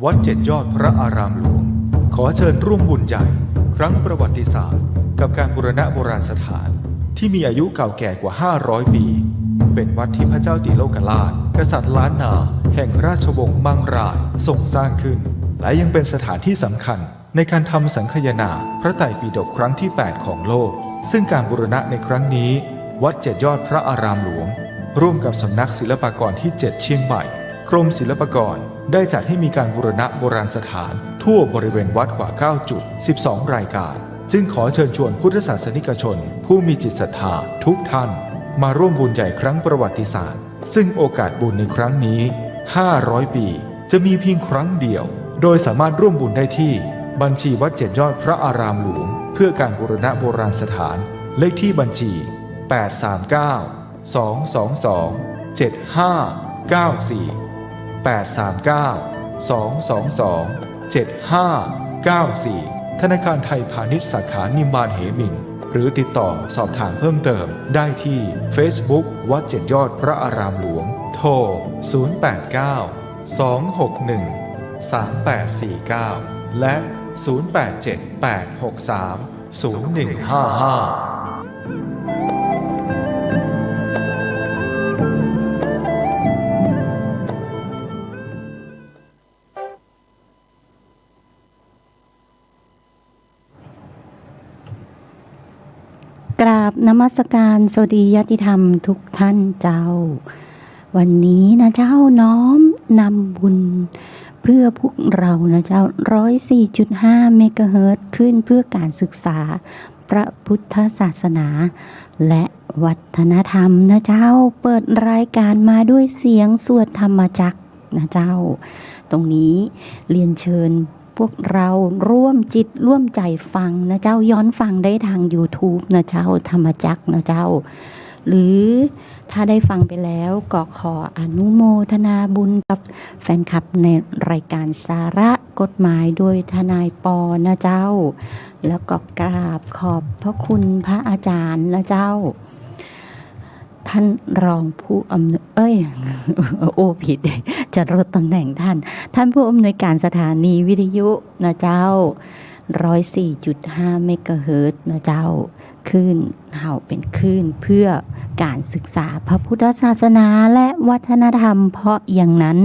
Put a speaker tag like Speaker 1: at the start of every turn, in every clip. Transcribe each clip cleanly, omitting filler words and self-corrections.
Speaker 1: วัดเจ็ดยอดพระอารามหลวงขอเชิญร่วมบุญใหญ่ครั้งประวัติศาสตร์กับการบูรณะโบราณสถานที่มีอายุเก่าแก่กว่า500ปีเป็นวัดที่พระเจ้าติโลกราชกษัตริย์ล้านนาแห่งราชวงศ์มังราชทรงสร้างขึ้นและยังเป็นสถานที่สำคัญในการทำสังคายนาพระไตรปิฎกครั้งที่8ของโลกซึ่งการบูรณะในครั้งนี้วัดเจ็ดยอดพระอารามหลวงร่วมกับสำนักศิลปากรที่7เชียงใหม่กรมศิลปากรได้จัดให้มีการบูรณะโบราณสถานทั่วบริเวณวัดกว่า9จุด12รายการจึงขอเชิญชวนพุทธศาสนิกชนผู้มีจิตศรัทธาทุกท่านมาร่วมบุญใหญ่ครั้งประวัติศาสตร์ซึ่งโอกาสบุญในครั้งนี้500ปีจะมีเพียงครั้งเดียวโดยสามารถร่วมบุญได้ที่บัญชีวัดเจ็ดยอดพระอารามหลวงเพื่อการบูรณะโบราณสถานเลขที่บัญชี839-222-7594 ธนาคารไทยพาณิชย์สาขานิมมานเหมินหรือติดต่อสอบถามเพิ่มเติมได้ที่ Facebook วัดเจ็ดยอดพระอารามหลวงโทร089-261-3849และ0878630155
Speaker 2: กราบนมัสการสวัสดีญาติธรรมทุกท่านเจ้าวันนี้นะเจ้าน้อมนำบุญเพื่อพวกเรานะเจ้า 104.5 เมกะเฮิรตซ์ขึ้นเพื่อการศึกษาพระพุทธศาสนาและวัฒนธรรมนะเจ้าเปิดรายการมาด้วยเสียงสวดธรรมจักรนะเจ้าตรงนี้เรียนเชิญพวกเราร่วมจิตร่วมใจฟังนะเจ้าย้อนฟังได้ทาง YouTube นะเจ้าธรรมจักรนะเจ้าหรือถ้าได้ฟังไปแล้วก็ขออนุโมทนาบุญกับแฟนคลับในรายการสาระกฎหมายโดยทนายปอนะเจ้าแล้วก็กราบขอบพระคุณพระอาจารย์นะเจ้าท่านรองผู้อำนวยผิดจะลดตำแหน่งท่านผู้อำนวยการสถานีวิทยุนะเจ้า 104.5 เมกะเฮิรตซ์นะเจ้าคลื่นเห่าเป็นคลื่นเพื่อการศึกษาพระพุทธศาสนาและวัฒนธรรมเพราะอย่างนั้น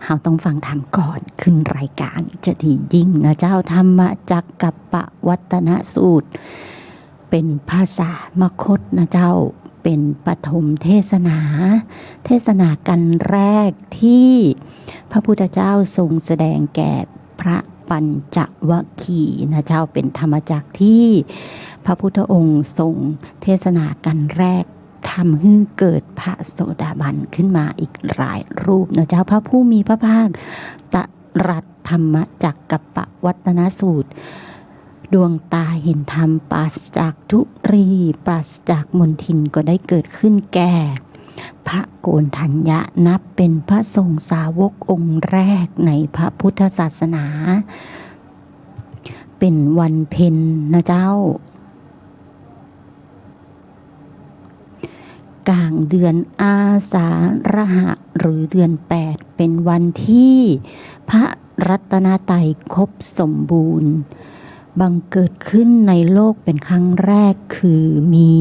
Speaker 2: เราต้องฟังธรรมก่อนขึ้นรายการจะดียิ่งนะเจ้าธรรมจักกัปปวัตตนสูตรเป็นภาษามคธนะเจ้าเป็นปฐมเทศนากันแรกที่พระพุทธเจ้าทรงแสดงแก่พระปัญจวัคคีย์นะเจ้าเป็นธรรมจักรที่พระพุทธองค์ทรงเทศนากันแรกทำให้เกิดพระโสดาบันขึ้นมาอีกหลายรูปนะเจ้าพระผู้มีพระภาคตรัสธรรมจักกัปปวัตตนสูตรดวงตาเห็นธรรมปราศจากทุรีปราศจากมลทินก็ได้เกิดขึ้นแก่พระโกณฑัญญะนับเป็นพระสงฆ์สาวกองค์แรกในพระพุทธศาสนาเป็นวันเพ็ญนะเจ้ากลางเดือนอาสาฬหะหรือเดือน8เป็นวันที่พระรัตนตรัยครบสมบูรณ์บังเกิดขึ้นในโลกเป็นครั้งแรกคือมี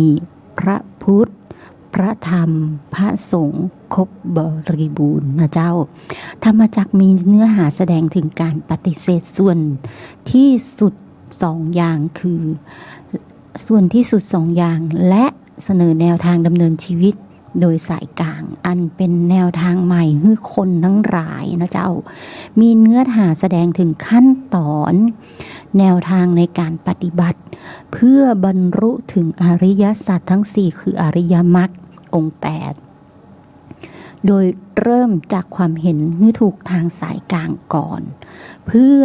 Speaker 2: พระพุทธพระธรรมพระสงฆ์ครบบริบูรณ์นะเจ้าธรรมจักรมีเนื้อหาแสดงถึงการปฏิเสธส่วนที่สุด2อย่างคือส่วนที่สุด2อย่างและเสนอแนวทางดำเนินชีวิตโดยสายกลางอันเป็นแนวทางใหม่ให้คนทั้งหลายนะเจ้ามีเนื้อหาแสดงถึงขั้นตอนแนวทางในการปฏิบัติเพื่อบรรลุถึงอริยสัจทั้ง4คืออริยมรรคองค์8โดยเริ่มจากความเห็นให้ถูกทางสายกลางก่อนเพื่อ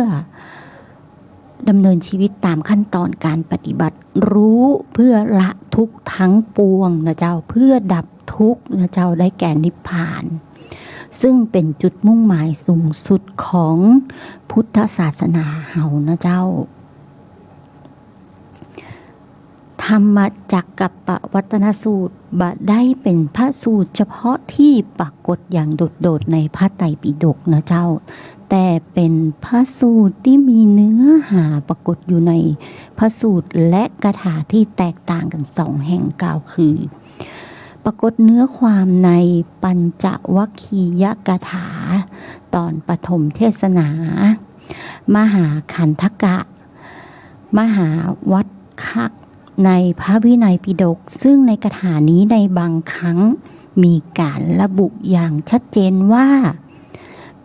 Speaker 2: ดำเนินชีวิตตามขั้นตอนการปฏิบัติรู้เพื่อละทุกข์ทั้งปวงนะเจ้าเพื่อดับทุกข์นะเจ้าได้แก่นิพพานซึ่งเป็นจุดมุ่งหมายสูงสุดของพุทธศาสนาเฮานะเจ้าธรรมจักกัปปวัตตนสูตรบ่ได้เป็นพระสูตรเฉพาะที่ปรากฏอย่างโดดๆในพระไตรปิฎกนะเจ้า แต่เป็นพระสูตรที่มีเนื้อหาปรากฏอยู่ในพระสูตรและคาถาที่แตกต่างกันสองแห่งกล่าวคือปรากฏเนื้อความในปัญจวัคคียกถาตอนปฐมเทศนามหาขันธกะมหาวัคคะในพระวินัยปิฎกซึ่งในคาถานี้ในบางครั้งมีการระบุอย่างชัดเจนว่า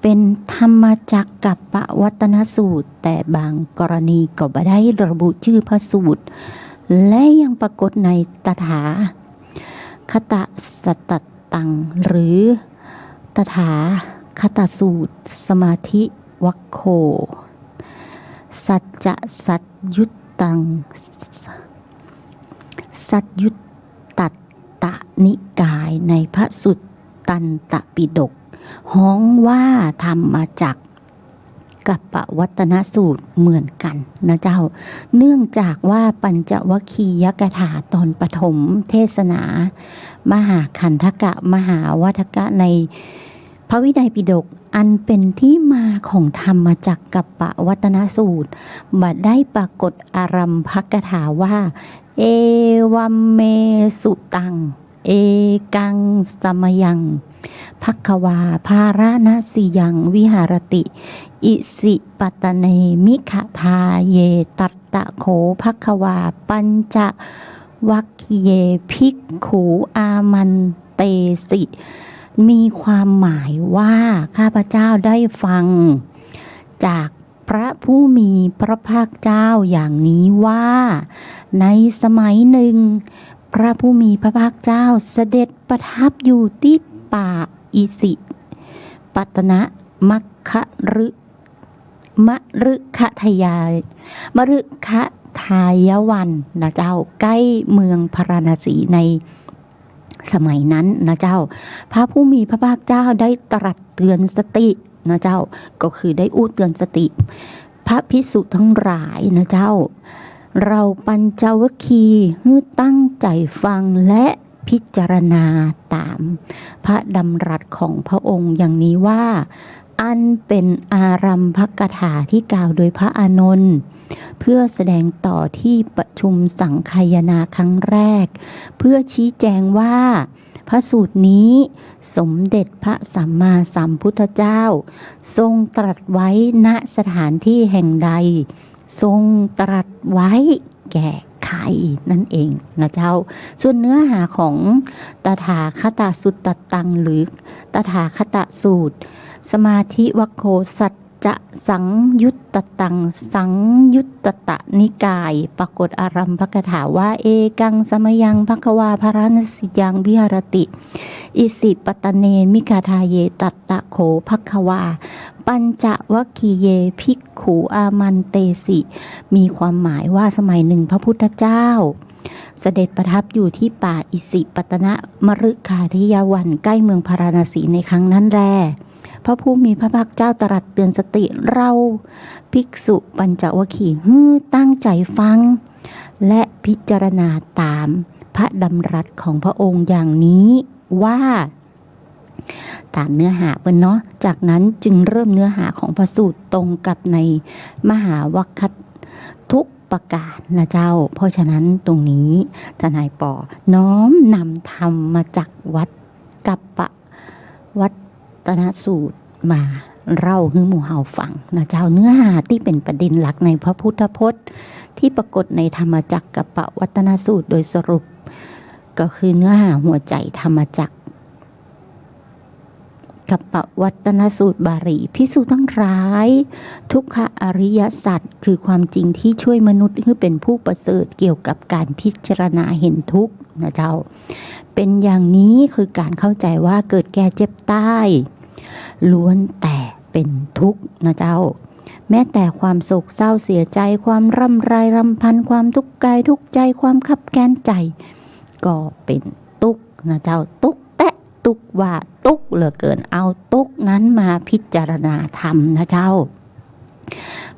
Speaker 2: เป็นธรรมจักกัปปวัตนสูตรแต่บางกรณีก็ไม่ได้ระบุชื่อพระสูตรและยังปรากฏในตถาคตสัตตตังหรือตถาคตสูตรสมาธิวัคโคสัจจะสัจยุตตังสัจยุตตัตตนิกายในพระสุตตันตปิฎกฮ้องว่าทำมาจากกัปปวัตนสูตรเหมือนกันนะเจ้าเนื่องจากว่าปัญจวัคคียกถาตอนปฐมเทศนามหาขันธกะมหาวัฏกะในพระวินัยปิฎกอันเป็นที่มาของธรรมจักกัปปวัตนสูตรบัดได้ปรากฏอารัมภกถาว่าเอวัมเมสุตังเอกังสมยังภัคควาภาราณสิยังวิหารติอิสิปตเนมิขทาเยตัตตะโขภัคควาปัญจวัคคีเยภิกขุอามันเตสิมีความหมายว่าข้าพเจ้าได้ฟังจากพระผู้มีพระภาคเจ้าอย่างนี้ว่าในสมัยหนึ่งพระผู้มีพระภาคเจ้าเสด็จประทับอยู่ที่ป่าอิสิปตนะมัคคะรึมฤคทายามฤคทายวันนะเจ้าใกล้เมืองพาราณสีในสมัยนั้นนะเจ้าพระผู้มีพระภาคเจ้าได้ตรัสเตือนสตินะเจ้าก็คือได้อู้เตือนสติพระภิกษุทั้งหลายนะเจ้าเราปัญจวัคคีย์ให้ตั้งใจฟังและพิจารณาตามพระดำรัสของพระองค์อย่างนี้ว่าอันเป็นอารัมภกถาที่กล่าวโดยพระอานนท์เพื่อแสดงต่อที่ประชุมสังคายนาครั้งแรกเพื่อชี้แจงว่าพระสูตรนี้สมเด็จพระสัมมาสัมพุทธเจ้าทรงตรัสไว้ณสถานที่แห่งใดทรงตรัสไว้แก่ใครนั่นเองนะเจ้าส่วนเนื้อหาของตถาคตสุตตังหรือตถาคตสูตรสมาธิวัคโคสัจจะสังยุตตตังสังยุตตตนิกายปรากฏอารัมภกถาว่าเอกังสมยังภัควาภาราณสิยังวิหารติอิสิปตเนมิกาทาเยตัตตะโขภัควาปัญจวัคคีเยภิกขุอามันเตสิมีความหมายว่าสมัยหนึ่งพระพุทธเจ้าเสด็จประทับอยู่ที่ป่าอิสิปตนะมฤคทายวันใกล้เมืองพาราณสีในครั้งนั้นแลพระผู้มีพระภาคเจ้าตรัสเตือนสติเราภิกษุปัญจวัคคีย์ให้ตั้งใจฟังและพิจารณาตามพระดำรัสของพระองค์อย่างนี้ว่าตามเนื้อหาเพิ่นเนาะจากนั้นจึงเริ่มเนื้อหาของพระสูตรตรงกับในมหาวัคคะทุกประการนะเจ้าเพราะฉะนั้นตรงนี้ทนายปอน้อมนำธรรมมาจากวัดกัปปวัตนสูตรมาเล่าให้หมู่เฮาฟังนะเจ้าเนื้อหาที่เป็นประเด็นหลักในพระพุทธพจน์ที่ปรากฏในธรรมจักรกัปปวัตนสูตรโดยสรุปก็คือเนื้อหาหัวใจธรรมจักรกัปปวัตนสูตรบาลีภิกษุทั้งหลายทุกขอริยสัจคือความจริงที่ช่วยมนุษย์ให้เป็นผู้ประเสริฐเกี่ยวกับการพิจารณาเห็นทุกข์นะเจ้าเป็นอย่างนี้คือการเข้าใจว่าเกิดแก่เจ็บตายล้วนแต่เป็นทุกข์นะเจ้าแม้แต่ความโศกเศร้าเสียใจความร่ำไรรำพันความทุกข์กายทุกข์ใจความคับแค้นใจก็เป็นทุกข์นะเจ้าทุกข์ตุกว่าตุกเหลือเกินเอาตุกนั้นมาพิจารณาธรรมนะเจ้า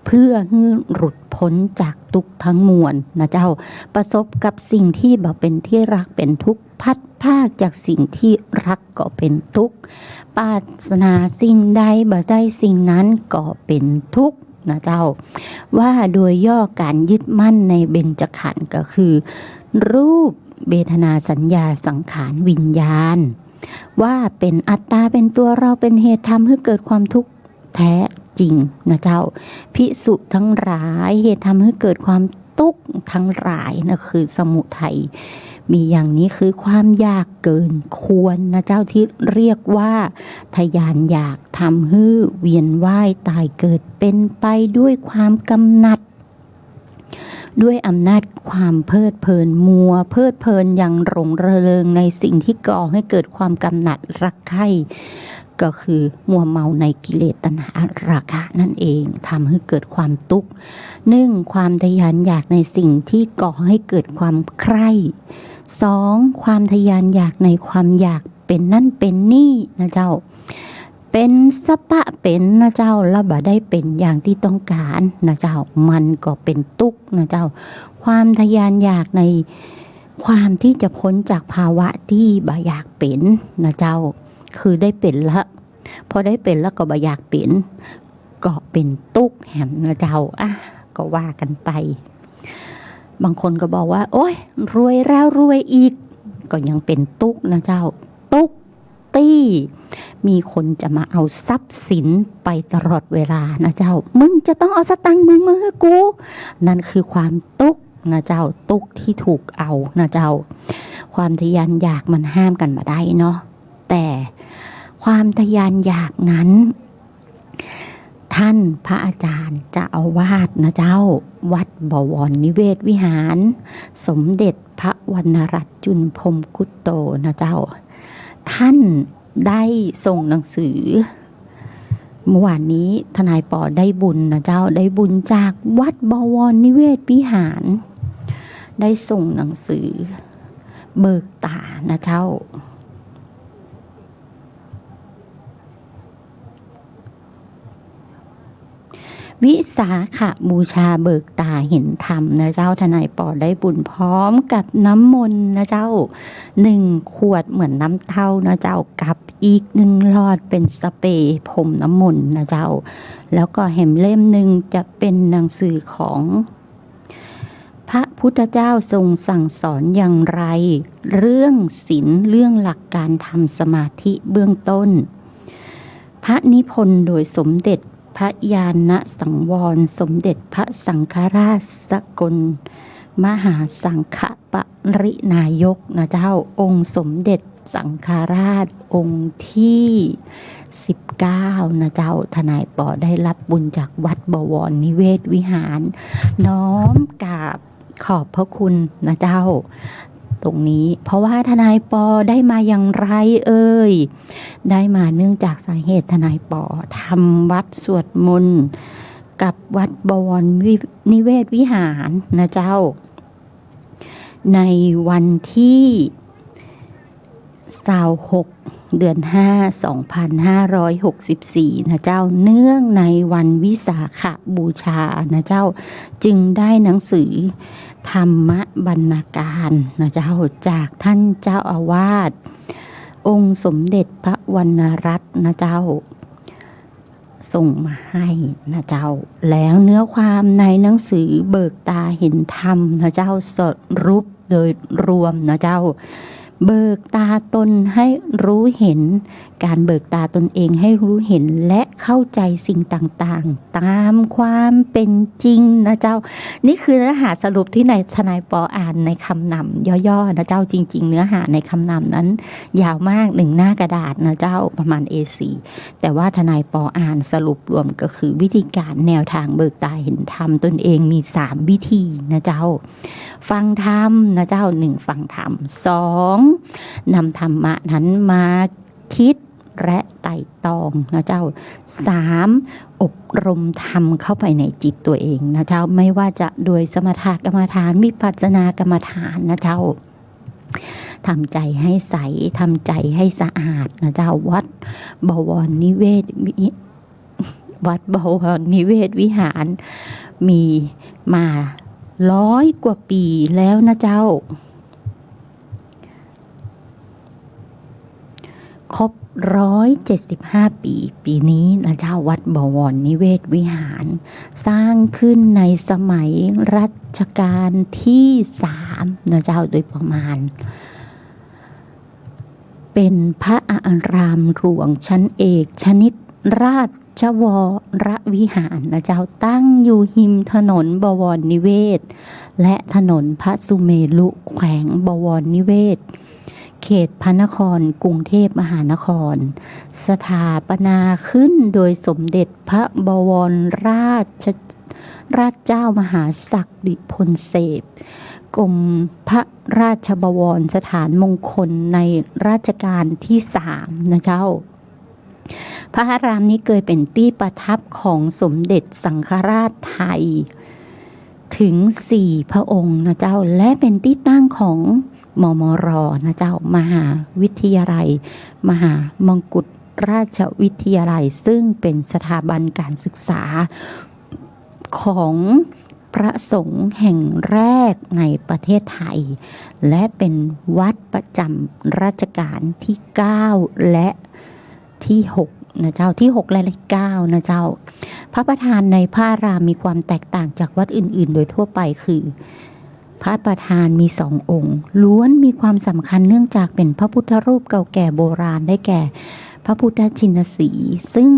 Speaker 2: เพื่อให้หลุดพ้นจากทุกข์ทั้งมวลนะเจ้าประสบกับสิ่งที่บ่เป็นที่รักเป็นทุกข์พัดพากจากสิ่งที่รักก็เป็นทุกข์ปรารถนาสิ่งใดบ่ได้สิ่งนั้นก็เป็นทุกข์นะเจ้าว่าโดยย่อการยึดมั่นในเบญจขันธ์ก็คือรูปเวทนาสัญญาสังขารวิญญาณว่าเป็นอัตตาเป็นตัวเราเป็นเหตุทำให้เกิดความทุกข์แท้จริงนะเจ้าภิกษุทั้งหลายเหตุทำให้เกิดความทุกข์ทั้งหลายนะคือสมุทัยมีอย่างนี้คือความอยากเกินควรนะเจ้าที่เรียกว่าทยานอยากทำให้เวียนว่ายตายเกิดเป็นไปด้วยความกำหนัดด้วยอำนาจความเพลิดเพลินมัวเพลิดเพลินอย่างหลงระเริงในสิ่งที่ก่อให้เกิดความกำหนัดรักใคร่ก็คือมัวเมาในกิเลสตัณหาราคะนั่นเองทำให้เกิดความทุกข์ความทยานอยากในสิ่งที่ก่อให้เกิดความใคร่ความทยานอยากในความอยากเป็นนั่นเป็นนี่นะเจ้าเป็นสปะเป็นนะเจ้าแล้วบ่ได้เป็นอย่างที่ต้องการนะเจ้ามันก็เป็นทุกข์นะเจ้าความทยานอยากในความที่จะพ้นจากภาวะที่บ่อยากเป็นนะเจ้าคือได้เป็นละพอได้เป็นแล้วก็บ่อยากเป็นก็เป็นทุกข์แหมนะเจ้าก็ว่ากันไปบางคนก็บอกว่าโอ๊ยรวยแล้วรวยอีกก็ยังเป็นทุกข์นะเจ้าทุกข์ตี้มีคนจะมาเอาทรัพย์สินไปตลอดเวลานะเจ้ามึงจะต้องเอาสตังค์มึงมาให้กูนั่นคือความทุกข์นะเจ้าทุกข์ที่ถูกเอานะเจ้าความทยานอยากมันห้ามกันมาได้เนาะแต่ความทยานอยากนั้นท่านพระอาจารย์เจ้าอาวาสนะเจ้าวัดบวรนิเวศวิหารสมเด็จพระวรรณรัตน์จุลพรหมคุตโตนะเจ้าท่านได้ส่งหนังสือเมื่อวานนี้ทนายปอได้บุญนะเจ้าได้บุญจากวัดบวรนิเวศวิหารได้ส่งหนังสือเบิกตานะเจ้าวิสาขบูชาเบิกตาเห็นธรรมนะเจ้าทนายปอได้บุญพร้อมกับน้ำมนต์นะเจ้า1 ขวดเหมือนน้ำเต้านะเจ้ากับอีก1 หลอดเป็นสเปรย์พรมน้ำมนต์นะเจ้าแล้วก็แหมเล่มหนึ่งจะเป็นหนังสือของพระพุทธเจ้าทรงสั่งสอนอย่างไรเรื่องศีลเรื่องหลักการทำสมาธิเบื้องต้นพระนิพนธ์โดยสมเด็จพระญาณสังวรสมเด็จพระสังฆราชสกลมหาสังฆปรินายกนะเจ้าองค์สมเด็จสังฆราชองค์ที่19นะเจ้าทนายปอได้รับบุญจากวัดบวรนิเวศวิหารน้อมกราบขอบพระคุณนะเจ้าตรงนี้เพราะว่าทนายปอได้มาอย่างไรได้มาเนื่องจากสาเหตุทนายปอทำวัดสวดมนต์กับวัดบวรนิเวศวิหารนะเจ้าในวันที่26 เดือน 5 2564นะเจ้าเนื่องในวันวิสาขบูชานะเจ้าจึงได้หนังสือธรรมบรรณาการนะเจ้าจากท่านเจ้าอาวาสองค์สมเด็จพระวรรณรัตน์นะเจ้าส่งมาให้นะเจ้าแล้วเนื้อความในหนังสือเบิกตาเห็นธรรมนะเจ้าสรุปโดยรวมนะเจ้าเบิกตาตนให้รู้เห็นการเบิกตาตนเองให้รู้เห็นและเข้าใจสิ่งต่างๆตามความเป็นจริงนะเจ้านี่คือเนื้อหาสรุปที่ในทนายปออ่านในคำนำย่อๆนะเจ้าจริงๆเนื้อหาในคำนำนั้นยาวมาก1 หน้ากระดาษนะเจ้าประมาณ A4 แต่ว่าทนายปออ่านสรุปรวมก็คือวิธีการแนวทางเบิกตาเห็นธรรมตนเองมี3 วิธีนะเจ้าฟังธรรมนะเจ้า1ฟังธรรม2นำธรรมะนั้นมาคิดและไต่ตองนะเจ้า3อบรมธรรมเข้าไปในจิตตัวเองนะเจ้าไม่ว่าจะโดยสมถกรรมฐานวิปัสสนากรรมฐานนะเจ้าทำใจให้ใสทำใจให้สะอาดนะเจ้าวัดบวรนิเวศ วัดบวรนิเวศวิหารมีมา100 กว่าปีแล้วนะเจ้าครบ175 ปีนี้นะเจ้าวัดบวรนิเวศวิหารสร้างขึ้นในสมัยรัชกาลที่3นะเจ้าโดยประมาณเป็นพระอารามหลวงชั้นเอกชนิดราชวรวิหารนะเจ้าตั้งอยู่หิมถนนบวรนิเวศและถนนพระสุเมรุแขวงบวรนิเวศเขตพระนครกรุงเทพมหานครสถาปนาขึ้นโดยสมเด็จพระบวรราชเจ้ามหาศักดิพลเสพกรมพระราชบวรสถานมงคลในรัชกาลที่3นะเจ้าพระอารามนี้เคยเป็นที่ประทับของสมเด็จสังฆราชไทยถึง4 พระองค์นะเจ้าและเป็นที่ตั้งของมมรนะเจ้ามหาวิทยาลัยมหามงกุฎราชวิทยาลัยซึ่งเป็นสถาบันการศึกษาของพระสงฆ์แห่งแรกในประเทศไทยและเป็นวัดประจำรัชกาลที่9และที่6นะเจ้าที่6และ9นะเจ้าพระประธานในพระอารามมีความแตกต่างจากวัดอื่นๆโดยทั่วไปคือพระประธานมี2 องค์ล้วนมีความสำคัญเนื่องจากเป็นพระพุทธรูปเก่าแก่โบราณได้แก่พระพุทธชินสีห์ซึ่ง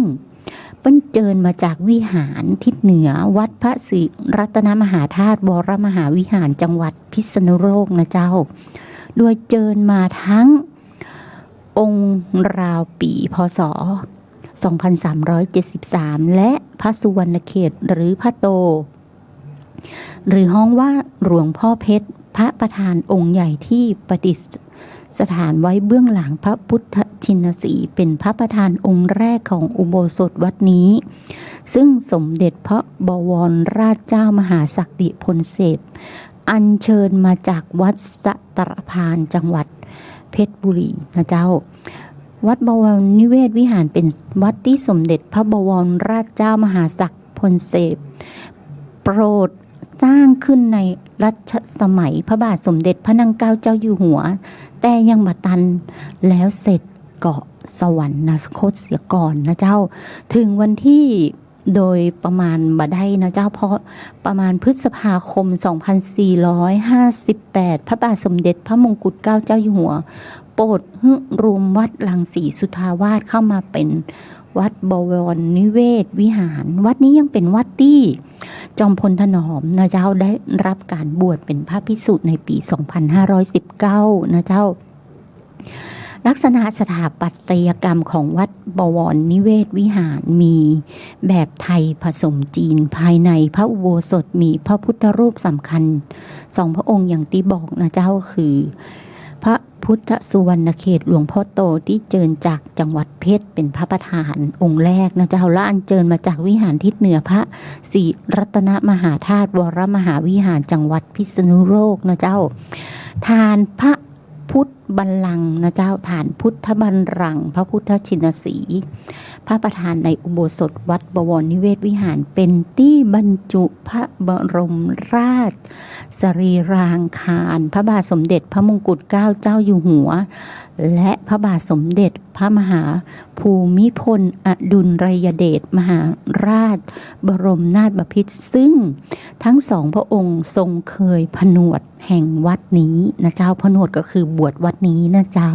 Speaker 2: เป็นเจิญมาจากวิหารทิศเหนือวัดพระศรีรัตนมหาธาตุวรมหาวิหารจังหวัดพิษณุโลกนะเจ้าโดยเจิญมาทั้งองค์ราวปีพศ2373และพระสุวรรณเขตหรือพระโตหรือห้องว่าหลวงพ่อเพชรพระประธานองค์ใหญ่ที่ประดิษฐานไว้เบื้องหลังพระพุทธชินสีห์เป็นพระประธานองค์แรกของอุโบสถวัดนี้ซึ่งสมเด็จพระบวรราชเจ้ามหาศักดิพลเสพอัญเชิญมาจากวัดสะตรพานจังหวัดเพชรบุรีนะเจ้าวัดบวรนิเวศวิหารเป็นวัดที่สมเด็จพระบวรราชเจ้ามหาศักดิพลเสพโปรดสร้างขึ้นในรัชสมัยพระบาทสมเด็จพระนางเกล้าเจ้าอยู่หัวแต่ยังบ่ทันแล้วเสร็จเกาะสวรรณคตเสียก่อนนะเจ้าถึงวันที่โดยประมาณบ่ได้นะเจ้าเพราะประมาณพฤษภาคม2458พระบาทสมเด็จพระมงกุฎเกล้าเจ้าอยู่หัวโปรดรวมวัดรังสีสุทธาวาสเข้ามาเป็นวัดบวรนิเวศวิหารวัดนี้ยังเป็นวัดที่จอมพลถนอมนะเจ้าได้รับการบวชเป็นพระภิกษุในปี2519นะเจ้าลักษณะสถาปัตยกรรมของวัดบวรนิเวศวิหารมีแบบไทยผสมจีนภายในพระอุโบสถมีพระพุทธรูปสำคัญ2 พระองค์อย่างที่บอกนะเจ้าคือพระพุทธสุวรรณเขตหลวงพ่อโตที่เจิญจากจังหวัดเพชรเป็นพระประธานองค์แรกนะเจ้าและอัญเชิญมาจากวิหารทิศเหนือพระศรีรัตนมหาธาตุวรมหาวิหารจังหวัดพิษณุโลกนะเจ้าฐานพระพุทธบัลลังก์นะเจ้าฐานพุทธบัลลังก์พระพุทธชินสีห์พระประธานในอุโบสถวัดบวรนิเวศวิหารเป็นที่บรรจุพระบรมราชสรีรางคารพระบาทสมเด็จพระมงกุฎเกล้าเจ้าอยู่หัวและพระบาทสมเด็จพระมหาภูมิพลอดุลยเดชมหาราชบรมนาถบพิตรซึ่งทั้ง2 พระองค์ทรงเคยผนวดแห่งวัดนี้นะเจ้าผนวดก็คือบวชวัดนี้นะเจ้า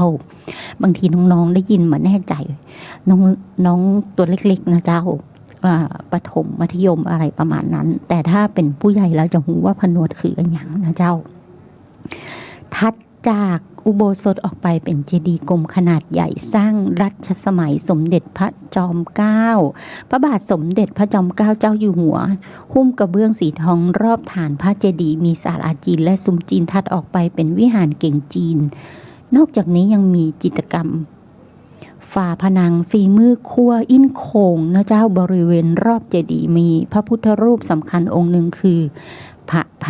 Speaker 2: บางทีน้องๆได้ยินมาแน่ใจน้องตัวเล็กๆนะเจ้าประถมมัธยมอะไรประมาณนั้นแต่ถ้าเป็นผู้ใหญ่แล้วจะรู้ว่าผนวดคืออะไรอย่างนะเจ้าถัดจากอุโบสถออกไปเป็นเจดีย์กลมขนาดใหญ่สร้างรัชสมัยสมเด็จพระจอมเกล้าพระบาทสมเด็จพระจอมเกล้าเจ้าอยู่หัวหุ้มกระเบื้องสีทองรอบฐานพระเจดีย์มีศาลาจีนและซุ้มจีนถัดออกไปเป็นวิหารเก่งจีนนอกจากนี้ยังมีจิตรกรรมฝาผนังฝีมือครัวอิ้นโขงนะเจ้าบริเวณรอบเจดีย์มีพระพุทธรูปสำคัญองค์หนึ่งคือพระไพ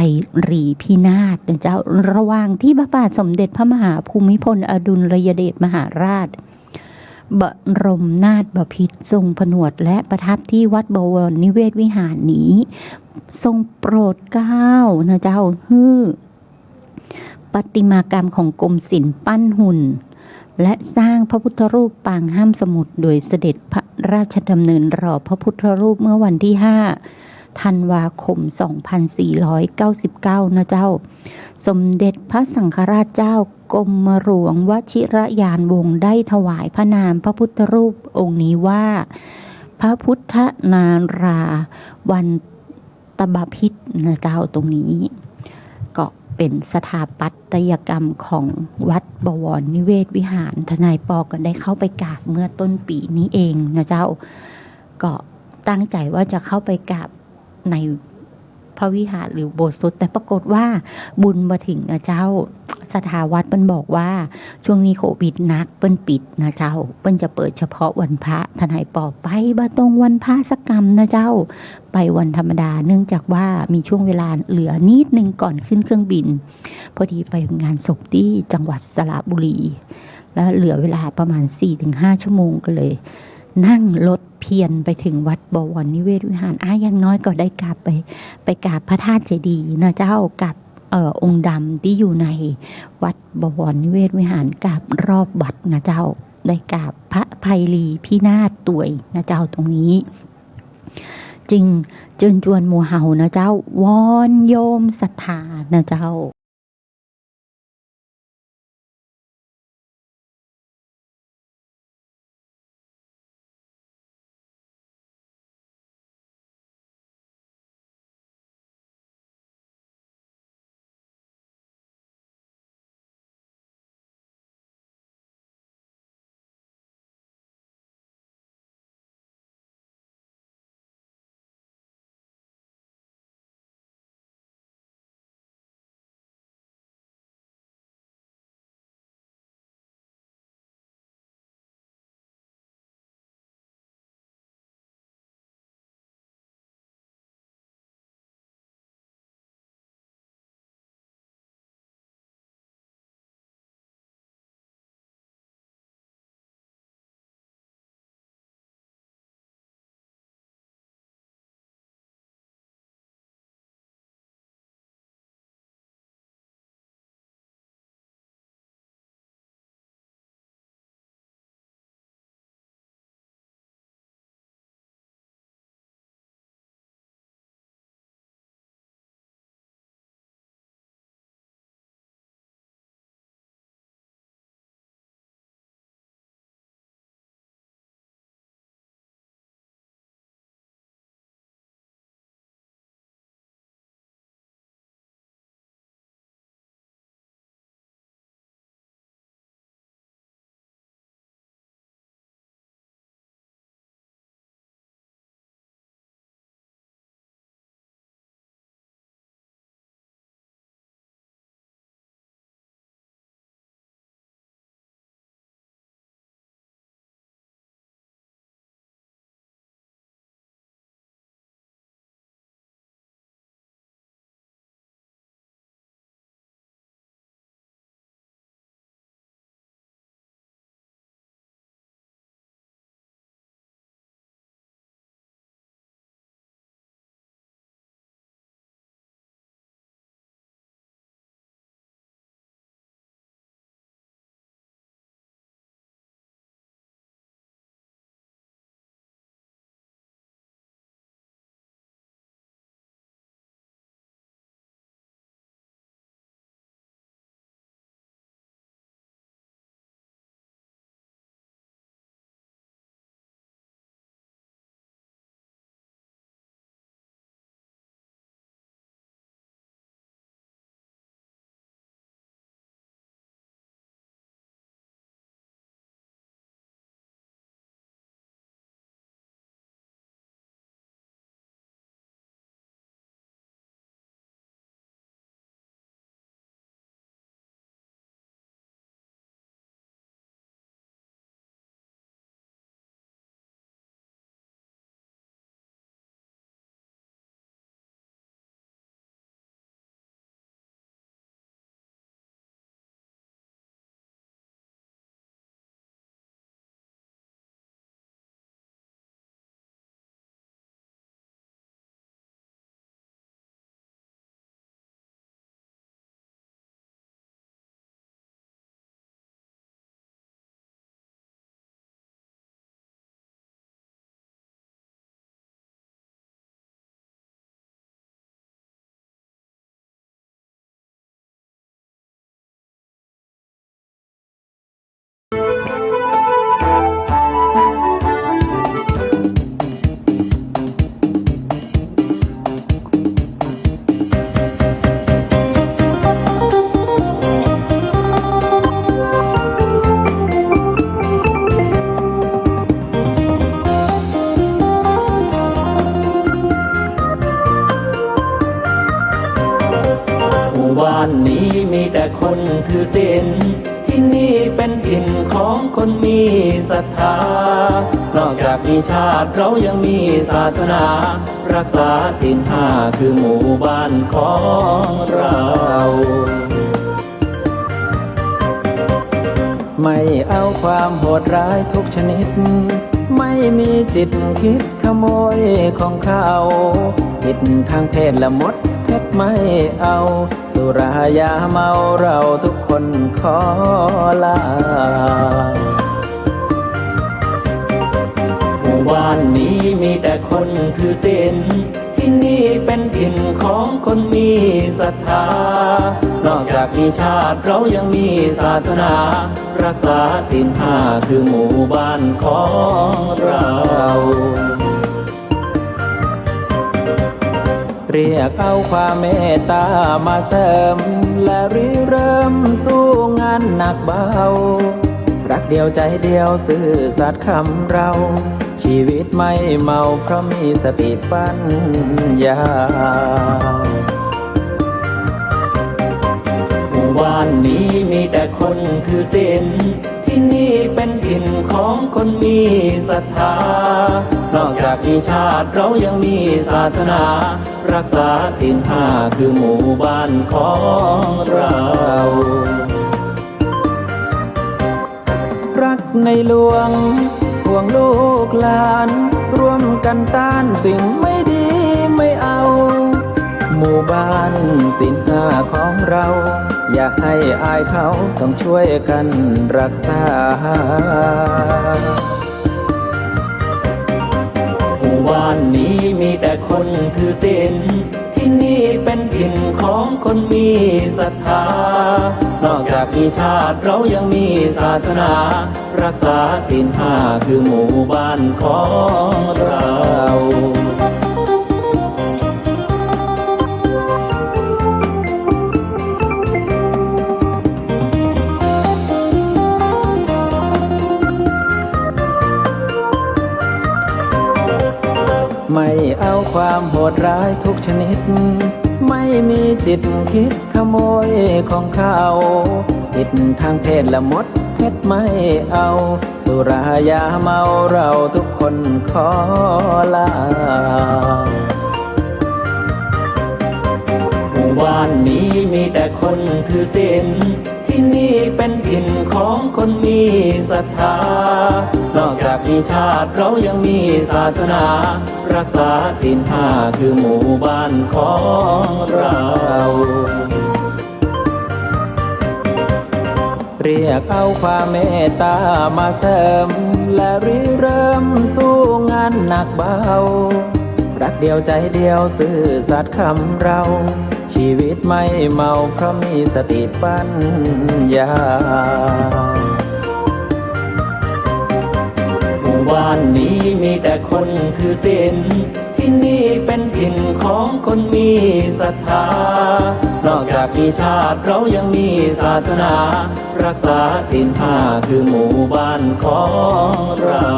Speaker 2: รีพินาศนะเจ้าระหว่างที่พระบาทสมเด็จพระมหาภูมิพลอดุลยเดชมหาราช บรมนาถบพิตรทรงผนวดและประทับที่วัดบวรนิเวศวิหารนี้ทรงโปรดเกล้านะเจ้าฮือประติมากรรมของกรมศิลป์ปั้นหุ่นและสร้างพระพุทธรูปปางห้ามสมุทรโดยเสด็จพระราชดำเนินรอพระพุทธรูปเมื่อวันที่5ธันวาคม2499นะเจ้าสมเด็จพระสังฆราชเจ้ากรมหลวงวชิรยานวงศ์ได้ถวายพระนามพระพุทธรูปองค์นี้ว่าพระพุทธนาราวันตบพิตรนะเจ้าตรงนี้ก็เป็นสถาปัตยกรรมของวัดบวรนิเวศวิหารทนายปอก็ได้เข้าไปกราบเมื่อต้นปีนี้เองนะเจ้าก็ตั้งใจว่าจะเข้าไปกราบในพระวิหารหรือโบสถ์แต่ปรากฏว่าบุญมาถึงนะเจ้าสถาวัดเปิ้นบอกว่าช่วงนี้โควิดนักเปิ้นปิดนะเจ้าเปิ้นจะเปิดเฉพาะวันพระทนายปอไปบ่ตรงวันพระสักกรรมนะเจ้าไปวันธรรมดาเนื่องจากว่ามีช่วงเวลาเหลือนิดนึงก่อนขึ้นเครื่องบินพอดีไปงานศพที่จังหวัดสระบุรีแล้วเหลือเวลาประมาณ 4-5 ชั่วโมงก็เลยนั่งรถเพียรไปถึงวัดบวรนิเวศวิหารอย่างน้อยก็ได้กราบไปกราบพระธาตุเจดีย์นะเจ้ากับองค์ดำที่อยู่ในวัดบวรนิเวศวิหารกราบรอบวัดนะเจ้าได้กราบพระไพลีพินาศตวยนะเจ้าตรงนี้จึงเจิญจวนหมู่เฮานะเจ้าวอนโยมศรัทธานะเจ้า
Speaker 3: นี้มีแต่คนถือศีลที่นี่เป็นถิ่นของคนมีศรัทธานอกจากมีชาติเรายังมีศาสนารักษาศีลห้าคือหมู่บ้านของเราไม่เอาความโหดร้ายทุกชนิดไม่มีจิตคิดขโมยของเขาผิดทางเพศละมดเท็จไม่เอาสุรายาเมาเราทุกคนขอลาหมู่บ้านนี้มีแต่คนถือศีลที่นี่เป็นถิ่นของคนมีศรัทธานอกจากมีชาติเรายังมีศาสนารักษาศีลห้าคือหมู่บ้านของเราเรียกเอาความเมตตามาเสริมและริเริ่มสู้งานหนักเบารักเดียวใจเดียวซื่อสัตย์คำเราชีวิตไม่เมาเพราะมีสติปัญญาหมู่บ้านนี้มีแต่คนถือศีลที่นี่เป็นถิ่นของคนมีศรัทธานอกจากมีชาติเรายังมีศาสนารักษาศีลห้าคือหมู่บ้านของเรารักในหลวงห่วงลูกหลานร่วมกันต้านสิ่งไม่ดีไม่เอาหมู่บ้านศีลห้าของเราอย่าให้อายเขาต้องช่วยกันรักษาหมู่บ้านนี้มีแต่คนถือศีลที่นี่เป็นถิ่นของคนมีศรัทธานอกจากมีชาติเรายังมีศาสนารักษาศีลห้าคือหมู่บ้านของเราไม่เอาความโหดร้ายทุกชนิดไม่มีจิตคิดขโมยของเขาผิดทางเพศละมดเท็จไม่เอาสุรายาเมาเราทุกคนขอลาหมู่บ้านนี้มีแต่คนถือศีลที่นี่เป็นถิ่นของคนมีศรัทธานอกจากมีชาติเรายังมีศาสนารักษาศีลห้าคือหมู่บ้านของเราเรียกเอาความเมตตามาเสริมและริเริ่มสู้งานหนักเบารักเดียวใจเดียวซื่อสัตย์คำเราชีวิตไม่เมาเพราะมีสติปัญญาหมู่บ้านนี้มีแต่คนถือศีลที่นี่เป็นถิ่นของคนมีศรัทธานอกจากมีชาติเรายังมีศาสนารักษาศีลห้าคือหมู่บ้านของเรา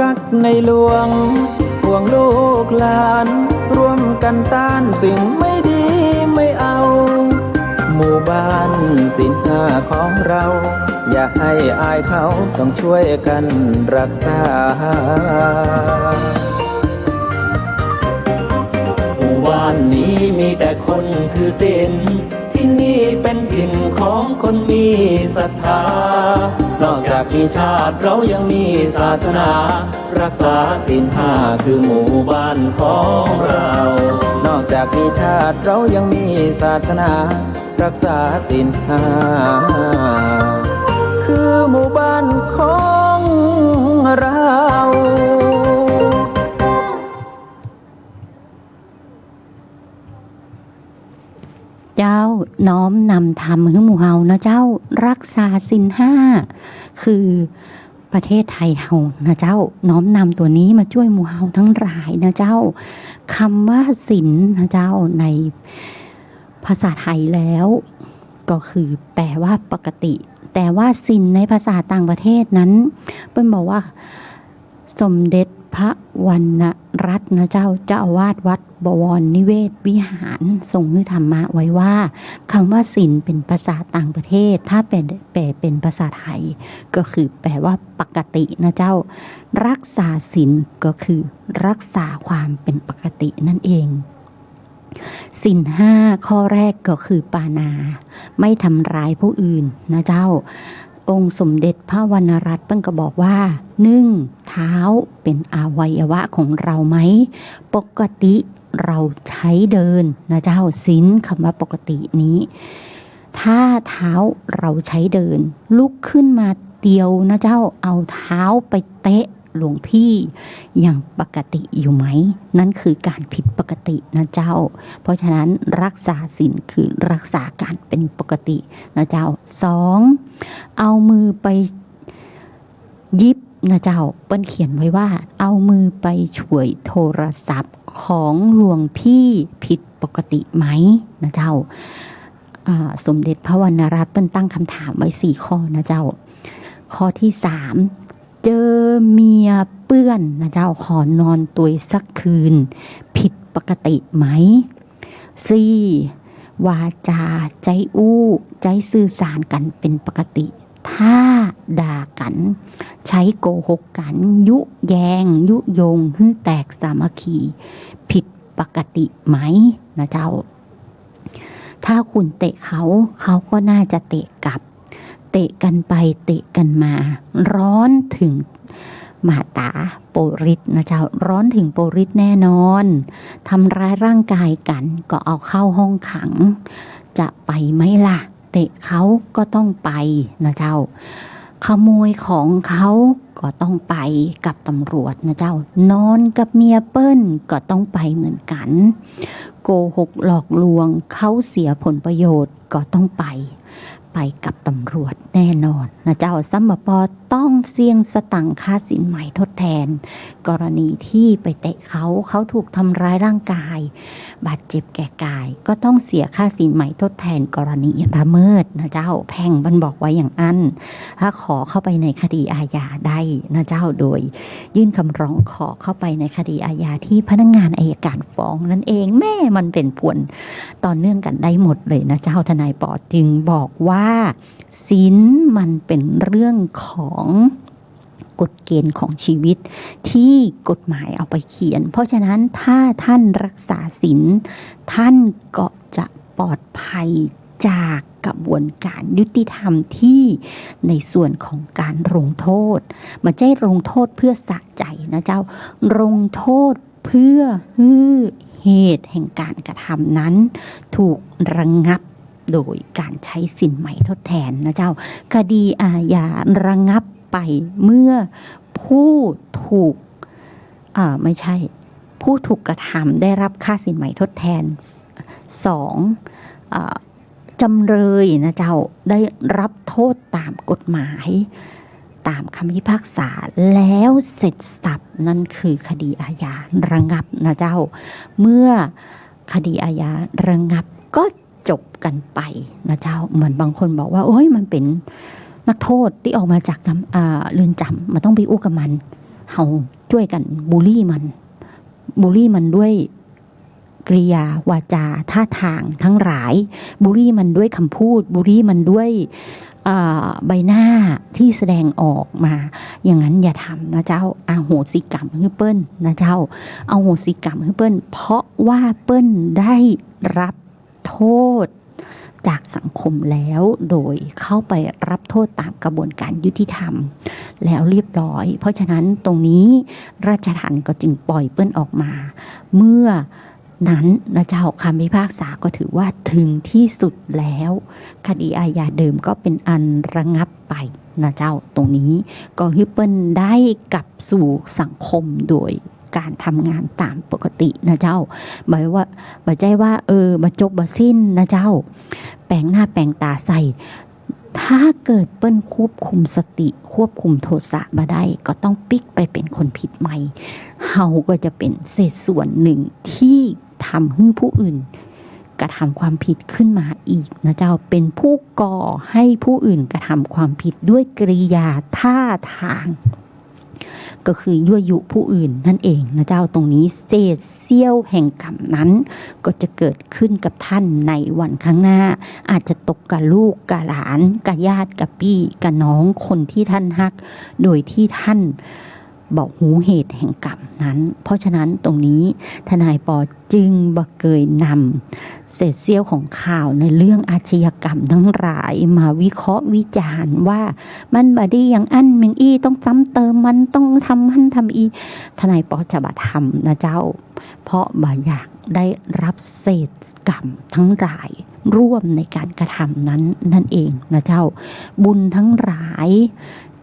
Speaker 3: รักในหลวงห่วงลูกหลานร่วมกันต้านสิ่งไม่ดีไม่เอาหมู่บ้านศีลห้าของเราอย่าให้อายเขาต้องช่วยกันรักษาหมู่บ้านนี้มีแต่คนถือศีลที่นี่เป็นถิ่นของคนมีศรัทธานอกจากมีชาติเรายังมีศาสนารักษาศีลห้าคือหมู่บ้านของเรานอกจากมีชาติเรายังมีศาสนารักษาศีลห้าคือหมู่บ้านของเรา
Speaker 2: เจ้าน้อมนำธรรมให้หมู่เฮานะเจ้ารักษาศีลห้าคือประเทศไทยเฮานะเจ้าน้อมนำตัวนี้มาช่วยหมู่เฮาทั้งหลายนะเจ้าคำว่าศีลนะเจ้าในภาษาไทยแล้วก็คือแปลว่าปกติแต่ว่าศีลในภาษาต่างประเทศนั้นเป็นบอกว่าสมเด็จพระวรรณรัตน์นะเจ้าเจ้าอาวาสวัด บวรนิเวศวิหารทรงธรรมะไว้ว่าคำว่าศีลเป็นภาษาต่างประเทศถ้าแปลเป็นภาษาไทยก็คือแปลว่าปกตินะเจ้ารักษาศีลก็คือรักษาความเป็นปกตินั่นเองศีลห้าข้อแรกก็คือปานาไม่ทำร้ายผู้อื่นนะเจ้าองค์สมเด็จพระวรรณรัตน์เปิ้นก็บอกว่า1. เท้าเป็นอวัยวะของเราไหมปกติเราใช้เดินนะเจ้าศีลคำว่าปกตินี้ถ้าเท้าเราใช้เดินลุกขึ้นมาเดียวนะเจ้าเอาเท้าไปเตะหลวงพี่ยังปกติอยู่ไหมนั่นคือการผิดปกตินะเจ้าเพราะฉะนั้นรักษาศีลคือรักษาการเป็นปกตินะเจ้า 2. เอามือไปยิบนะเจ้าเปิ้นเขียนไว้ว่าเอามือไปช่วยโทรศัพท์ของหลวงพี่ผิดปกติไหมนะเจ้าสมเด็จพระวรรณรัตน์เปิ้นตั้งคำถามไว้4ข้อนะเจ้าข้อที่ 3เจอเมียเปื้อนนะเจ้าขอนอนตัวยสักคืนผิดปกติไหม 4. วาจาใจอู้ใจสื่อสารกันเป็นปกติถ้าด่ากันใช้โกหกกันยุแยงยุยงให้แตกสามัคคีผิดปกติไหมนะเจ้าถ้าคุณเตะเขาก็น่าจะเตะกลับเตะกันไปเตะกันมาร้อนถึงมาตาโปริศนะเจ้าร้อนถึงโปริศแน่นอนทำร้ายร่างกายกันก็เอาเข้าห้องขังจะไปไหมล่ะเตะเขาก็ต้องไปนะเจ้าขโมยของเขาก็ต้องไปกับตำรวจนะเจ้านอนกับเมียเปิ้ลก็ต้องไปเหมือนกันโกหกหลอกลวงเขาเสียผลประโยชน์ก็ต้องไปกับตำรวจแน่นอนนะเจ้าซัมปอต้องเสี่ยงสตังค์ค่าสินใหม่ทดแทนกรณีที่ไปเตะเขาถูกทำร้ายร่างกายบาดเจ็บแก่กายก็ต้องเสียค่าสินใหม่ทดแทนกรณีละเมิดนะเจ้าแพ่งมันบอกไว้อย่างนั้นถ้าขอเข้าไปในคดีอาญาได้นะเจ้าโดยยื่นคำร้องขอเข้าไปในคดีอาญาที่พนักงานอัยการฟ้องนั่นเองแม่มันเป็นผลต่อเนื่องกันได้หมดเลยนะเจ้าทนายปอจึงบอกว่าศีลมันเป็นเรื่องของกฎเกณฑ์ของชีวิตที่กฎหมายเอาไปเขียนเพราะฉะนั้นถ้าท่านรักษาศีลท่านก็จะปลอดภัยจากกระบวนการยุติธรรมที่ในส่วนของการลงโทษไม่ใช่ลงโทษเพื่อสะใจนะเจ้าลงโทษเพื่อให้เหตุแห่งการกระทำนั้นถูกระงับโดยการใช้สินใหม่ทดแทนนะเจ้าคดีอาญาระงับไปเมื่อผู้ถูกไม่ใช่ผู้ถูกกระทำได้รับค่าสินใหม่ทดแทน 2. จำเลยนะเจ้าได้รับโทษตามกฎหมายตามคำพิพากษาแล้วเสร็จสับนั่นคือคดีอาญาระงับนะเจ้าเมื่อคดีอาญาระงับก็จบกันไปนะเจ้าเหมือนบางคนบอกว่าโอ้ยมันเป็นนักโทษที่ออกมาจากเรือนจำมันต้องไปอู้กับมันเฮาช่วยกันบูลลี่มันด้วยกริยาวาจาท่าทางทั้งหลายบูลลี่มันด้วยคำพูดบูลลี่มันด้วยใบหน้าที่แสดงออกมาอย่างนั้นอย่าทำนะเจ้าอโหสิกรรมให้เปิ้ลนะเจ้าอโหสิกรรมให้เปิ้ลเพราะว่าเปิ้ลได้รับโทษจากสังคมแล้วโดยเข้าไปรับโทษตามกระบวนการยุติธรรมแล้วเรียบร้อยเพราะฉะนั้นตรงนี้ราชทัณฑ์ก็จึงปล่อยเปิ้ลออกมาเมื่อนั้นนะเจ้าคำพิพากษาก็ถือว่าถึงที่สุดแล้วคดีอาญาเดิมก็เป็นอันระงับไปนะเจ้าตรงนี้ก็ให้เปิ้ลได้กลับสู่สังคมโดยการทำงานตามปกตินะเจ้าหมายว่าบ่ใจว่าบ่จบบ่สิ้นนะเจ้าแปลงหน้าแปลงตาใส่ถ้าเกิดเปิ้ลควบคุมสติควบคุมโทสะมาได้ก็ต้องปิกไปเป็นคนผิดใหม่เฮาก็จะเป็นเศษส่วนหนึ่งที่ทำให้ผู้อื่นกระทำความผิดขึ้นมาอีกนะเจ้าเป็นผู้ก่อให้ผู้อื่นกระทำความผิดด้วยกริยาท่าทาง ก็คือยั่วยุผู้อื่นนั่นเองนะเจ้าตรงนี้เศษเสี้ยวแห่งกรรมนั้นก็จะเกิดขึ้นกับท่านในวันข้างหน้าอาจจะตกกับลูกกับหลานกับญาติกับพี่กับน้องคนที่ท่านฮักโดยที่ท่านบอกหูเหตุแห่งกรรมนั้นเพราะฉะนั้นตรงนี้ทนายปอจึงบ่เคยนำเศษเสี้ยวของข่าวในเรื่องอาชญากรรมทั้งหลายมาวิเคราะห์วิจารณ์ว่ามันบดีอย่างอันเมงอี้ต้องซ้ำเติมมันต้องทำหั่นทำอีทนายปอจะบ่ทำนะเจ้าเพราะบ่อยากได้รับเศษกรรมทั้งหลายร่วมในการกระทำนั้นนั่นเองนะเจ้าบุญทั้งหลาย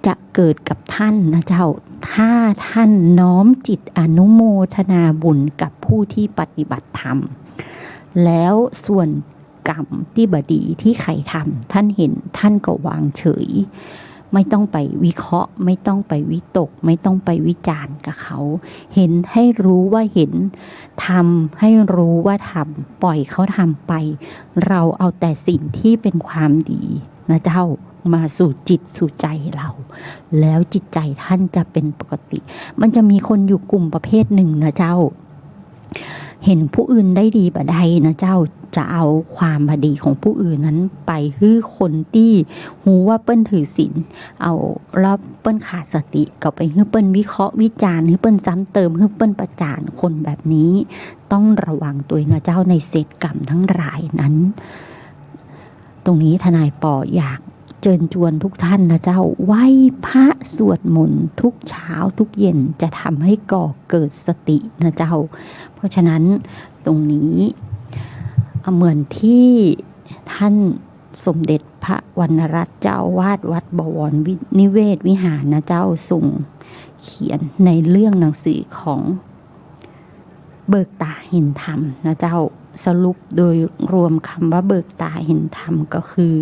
Speaker 2: จะเกิดกับท่านนะเจ้าถ้าท่านน้อมจิตอนุโมทนาบุญกับผู้ที่ปฏิบัติธรรมแล้วส่วนกรรมที่บดีที่ใครทำท่านเห็นท่านก็วางเฉยไม่ต้องไปวิเคราะห์ไม่ต้องไปวิตกไม่ต้องไปวิจารณ์กับเขาเห็นให้รู้ว่าเห็นทำให้รู้ว่าทำปล่อยเขาทำไปเราเอาแต่สิ่งที่เป็นความดีนะเจ้ามาสู่จิตสู่ใจเราแล้วจิตใจท่านจะเป็นปกติมันจะมีคนอยู่กลุ่มประเภทหนึ่งนะเจ้าเห็นผู้อื่นได้ดีบ่ได้นะเจ้าจะเอาความบดีของผู้อื่นนั้นไปฮื้อคนที่หูว่าเปิ้นถือศีลเอาแล้วเปิ้นขาดสติก็ไปฮื้อเปิ้นวิเคราะห์วิจารณ์ฮื้อเปิ้นซ้ำเติมฮื้อเปิ้นประจานคนแบบนี้ต้องระวังตัวนะเจ้าในเศษกรรมทั้งหลายนั้นตรงนี้ทนายปออยากเชิญชวนทุกท่านนะเจ้าไหว้พระสวดมนต์ทุกเช้าทุกเย็นจะทำให้ก่อเกิดสตินะเจ้าเพราะฉะนั้นตรงนี้เหมือนที่ท่านสมเด็จพระวรรณรัตน์เจ้าวาดวัดบวรนิเวศวิหารนะเจ้าส่งเขียนในเรื่องหนังสือของเบิกตาเห็นธรรมนะเจ้าสรุปโดยรวมคำว่าเบิกตาเห็นธรรมก็คือ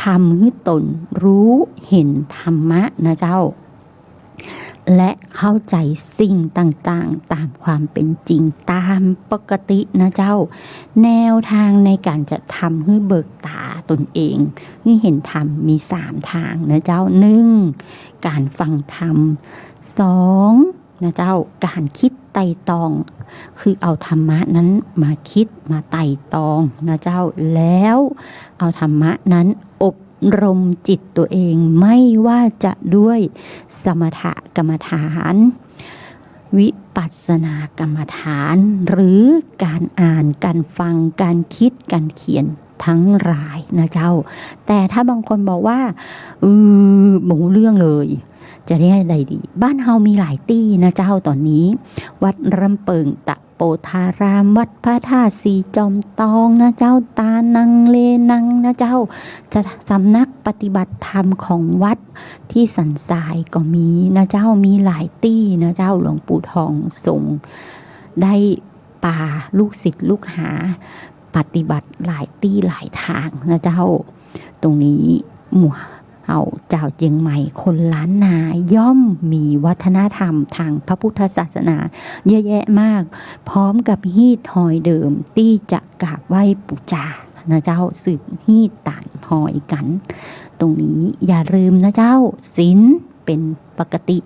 Speaker 2: ทำให้ตนรู้เห็นธรรมะนะเจ้าและเข้าใจสิ่งต่างๆตามความเป็นจริงตามปกตินะเจ้าแนวทางในการจะทำให้เบิกตาตนเองให้เห็นธรรมมี3ทางนะเจ้า1การฟังธรรม2นะเจ้าการคิดไต่ตองคือเอาธรรมะนั้นมาคิดมาไต่ตองนะเจ้าแล้วเอาธรรมะนั้นอบรมจิตตัวเองไม่ว่าจะด้วยสมถกรรมฐานวิปัสสนากรรมฐานหรือการอ่านการฟังการคิดการเขียนทั้งหลายนะเจ้าแต่ถ้าบางคนบอกว่าบ่รู้เรื่องเลยจะได้อะไรดีบ้านเฮามีหลายตี้นะเจ้าตอนนี้วัดรำเปิงตะโปธารามวัดพระธาตุสีจอมตองนะเจ้าตานังเลนังนะเจ้าจะสำนักปฏิบัติธรรมของวัดที่สันทรายก็มีนะเจ้ามีหลายตี้นะเจ้าหลวงปู่ทองทรงได้ป่าลูกศิษย์ลูกหาปฏิบัติหลายตี้หลายทางนะเจ้าตรงนี้หมู่เอาเจ้าเจียงใหม่คนล้านนาย่อมมีวัฒนธรรมทางพระพุทธศาสนาเยอะแยะมากพร้อมกับฮีดหอยเดิมที่จะกราบไหว้ปูชานะเจ้าสืบฮีดต่านหอยกันตรงนี้อย่าลืมนะเจ้าศีลเป็นปกติ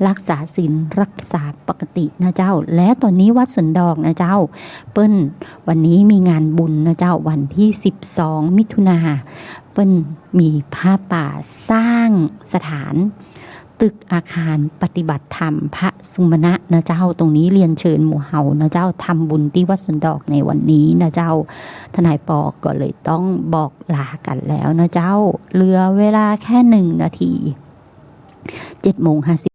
Speaker 2: รักษาศีลรักษาปกตินะเจ้าและตอนนี้วัดสวนดอกนะเจ้าเปิ้นวันนี้มีงานบุญนะเจ้าวันที่12มิถุนาเปิ้นมีผ้าป่าสร้างสถานตึกอาคารปฏิบัติธรรมพระสุมณะนะเจ้าตรงนี้เรียนเชิญหมู่เฮานะเจ้าทำบุญที่วัดสวนดอกในวันนี้นะเจ้าทนายปอก็เลยต้องบอกลากันแล้วนะเจ้าเหลือเวลาแค่1 นาที7:50